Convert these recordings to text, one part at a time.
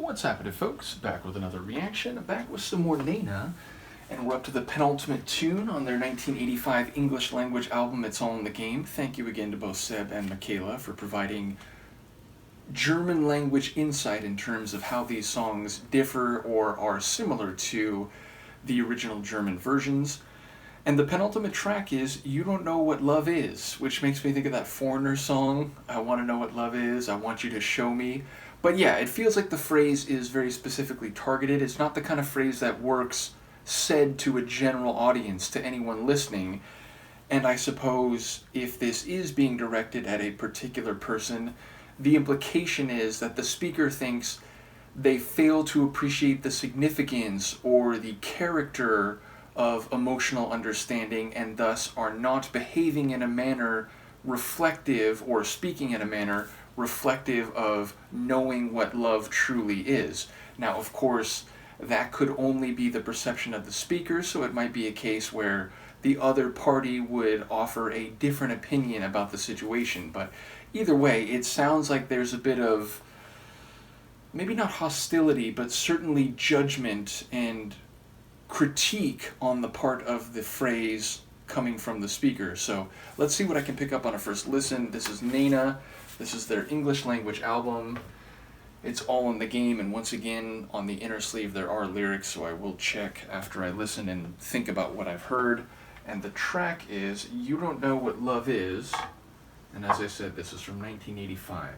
What's happening, folks? Back with another reaction, back with some more Nena, and we're up to the penultimate tune on their 1985 English language album, It's All in the Game. Thank you again to both Seb and Michaela for providing German language insight in terms of how these songs differ or are similar to the original German versions. And the penultimate track is You Don't Know What Love Is, which makes me think of that Foreigner song, I Want to Know What Love Is, I Want You to Show Me. But yeah, it feels like the phrase is very specifically targeted. It's not the kind of phrase that works said to a general audience, to anyone listening. And I suppose if this is being directed at a particular person, the implication is that the speaker thinks they fail to appreciate the significance or the character of emotional understanding and thus are not behaving in a manner reflective or speaking in a manner reflective of knowing what love truly is. Now, of course, that could only be the perception of the speaker, so it might be a case where the other party would offer a different opinion about the situation. But either way, it sounds like there's a bit of, maybe not hostility, but certainly judgment and critique on the part of the phrase coming from the speaker. So let's see what I can pick up on a first listen. This is Nena. This is their English language album. It's All in the Game, and once again, on the inner sleeve there are lyrics, so I will check after I listen and think about what I've heard. And the track is You Don't Know What Love Is, and as I said, this is from 1985.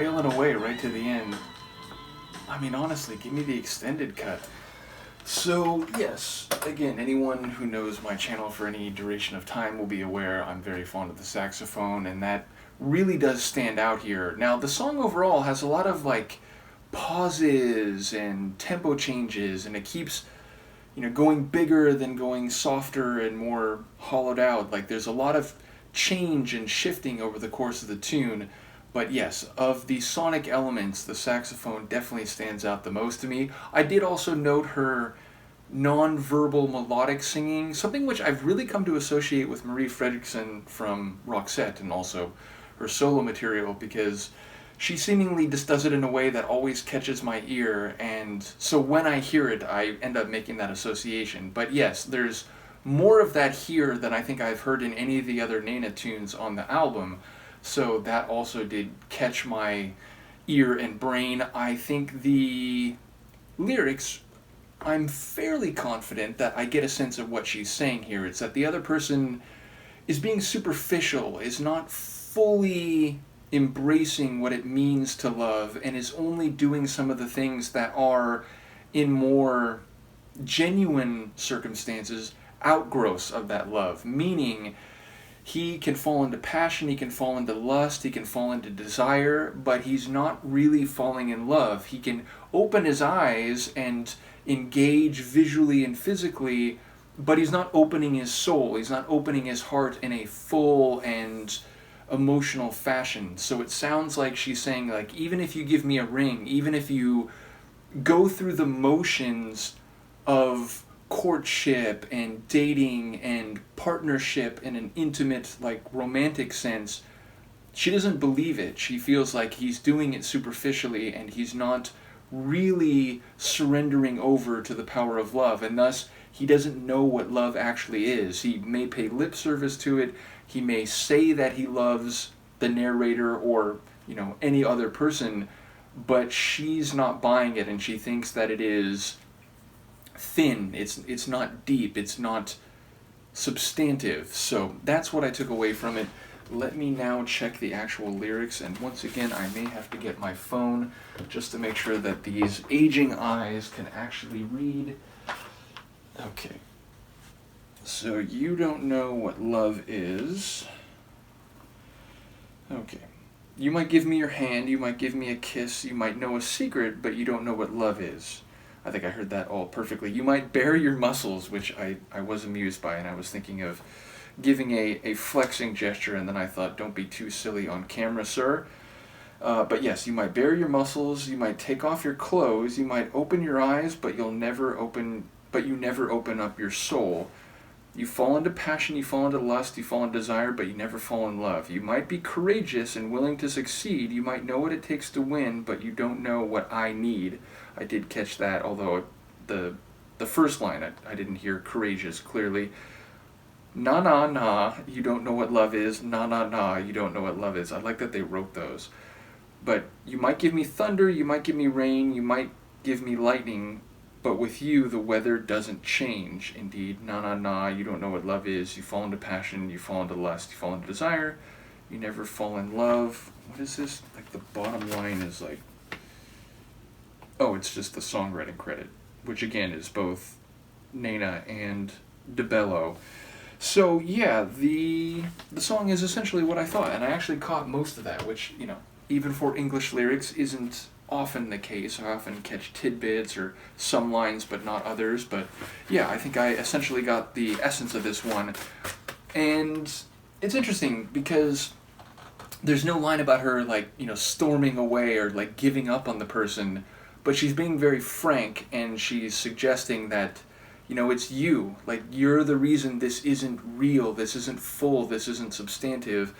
wailing away right to the end. I mean, honestly, give me the extended cut. So, yes, again, anyone who knows my channel for any duration of time will be aware I'm very fond of the saxophone, and that really does stand out here. Now, the song overall has a lot of, like, pauses and tempo changes, and it keeps, going bigger than going softer and more hollowed out. Like, there's a lot of change and shifting over the course of the tune. But yes, of the sonic elements, the saxophone definitely stands out the most to me. I did also note her non-verbal melodic singing, something which I've really come to associate with Marie Fredriksson from Roxette and also her solo material, because she seemingly just does it in a way that always catches my ear, and so when I hear it, I end up making that association. But yes, there's more of that here than I think I've heard in any of the other Nena tunes on the album. So that also did catch my ear and brain. I think the lyrics, I'm fairly confident that I get a sense of what she's saying here. It's that the other person is being superficial, is not fully embracing what it means to love, and is only doing some of the things that are, in more genuine circumstances, outgrowths of that love. Meaning, he can fall into passion, he can fall into lust, he can fall into desire, but he's not really falling in love. He can open his eyes and engage visually and physically, but he's not opening his soul, he's not opening his heart in a full and emotional fashion. So it sounds like she's saying, like, even if you give me a ring, even if you go through the motions of courtship and dating and partnership in an intimate, like, romantic sense, she doesn't believe it. She feels like he's doing it superficially and he's not really surrendering over to the power of love, and thus he doesn't know what love actually is. He may pay lip service to it, he may say that he loves the narrator or, any other person, but she's not buying it, and she thinks that it is thin, it's not deep, it's not substantive. So that's what I took away from it. Let me now check the actual lyrics, and once again I may have to get my phone just to make sure that these aging eyes can actually read. Okay, so you don't know what love is. Okay, you might give me your hand, you might give me a kiss, you might know a secret, but you don't know what love is. I think I heard that all perfectly. You might bare your muscles, which I was amused by, and I was thinking of giving a flexing gesture, and then I thought, don't be too silly on camera, sir. But yes, you might bare your muscles, you might take off your clothes, you might open your eyes, but you never open up your soul. You fall into passion, you fall into lust, you fall into desire, but you never fall in love. You might be courageous and willing to succeed, you might know what it takes to win, but you don't know what I need. I did catch that, although the first line I didn't hear courageous clearly. Na na na, you don't know what love is. Na na na, you don't know what love is. I like that they wrote those. But you might give me thunder, you might give me rain, you might give me lightning, but with you the weather doesn't change. Indeed, na na na, you don't know what love is. You fall into passion, you fall into lust, you fall into desire, you never fall in love. What is this? Like, the bottom line is like, oh, it's just the songwriting credit, which again is both Nena and DeBello. So yeah, the song is essentially what I thought, and I actually caught most of that, which, even for English lyrics isn't often the case. I often catch tidbits or some lines but not others, but yeah, I think I essentially got the essence of this one. And it's interesting because there's no line about her, like, storming away or, like, giving up on the person, but she's being very frank, and she's suggesting that, it's you. Like, you're the reason this isn't real, this isn't full, this isn't substantive.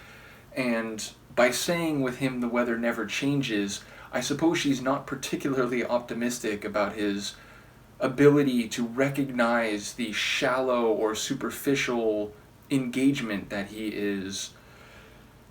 And by saying with him the weather never changes, I suppose she's not particularly optimistic about his ability to recognize the shallow or superficial engagement that he is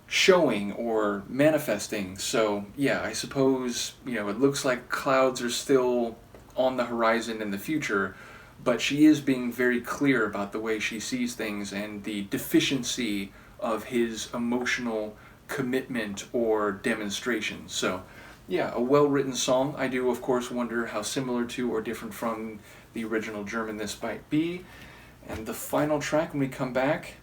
showing or manifesting. So yeah, I suppose, it looks like clouds are still on the horizon in the future, but she is being very clear about the way she sees things and the deficiency of his emotional commitment or demonstration. So, yeah, a well-written song. I do, of course, wonder how similar to or different from the original German this might be. And the final track, when we come back,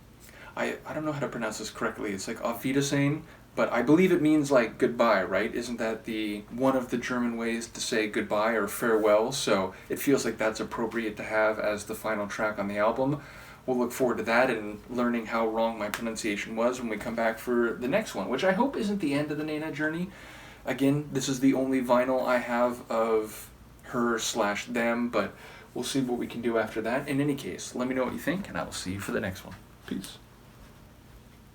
I don't know how to pronounce this correctly. It's like Auf Wiedersehen, but I believe it means like goodbye, right? Isn't that the one of the German ways to say goodbye or farewell? So it feels like that's appropriate to have as the final track on the album. We'll look forward to that and learning how wrong my pronunciation was when we come back for the next one, which I hope isn't the end of the Nena journey. Again, this is the only vinyl I have of her/them, but we'll see what we can do after that. In any case, let me know what you think, and I will see you for the next one. Peace.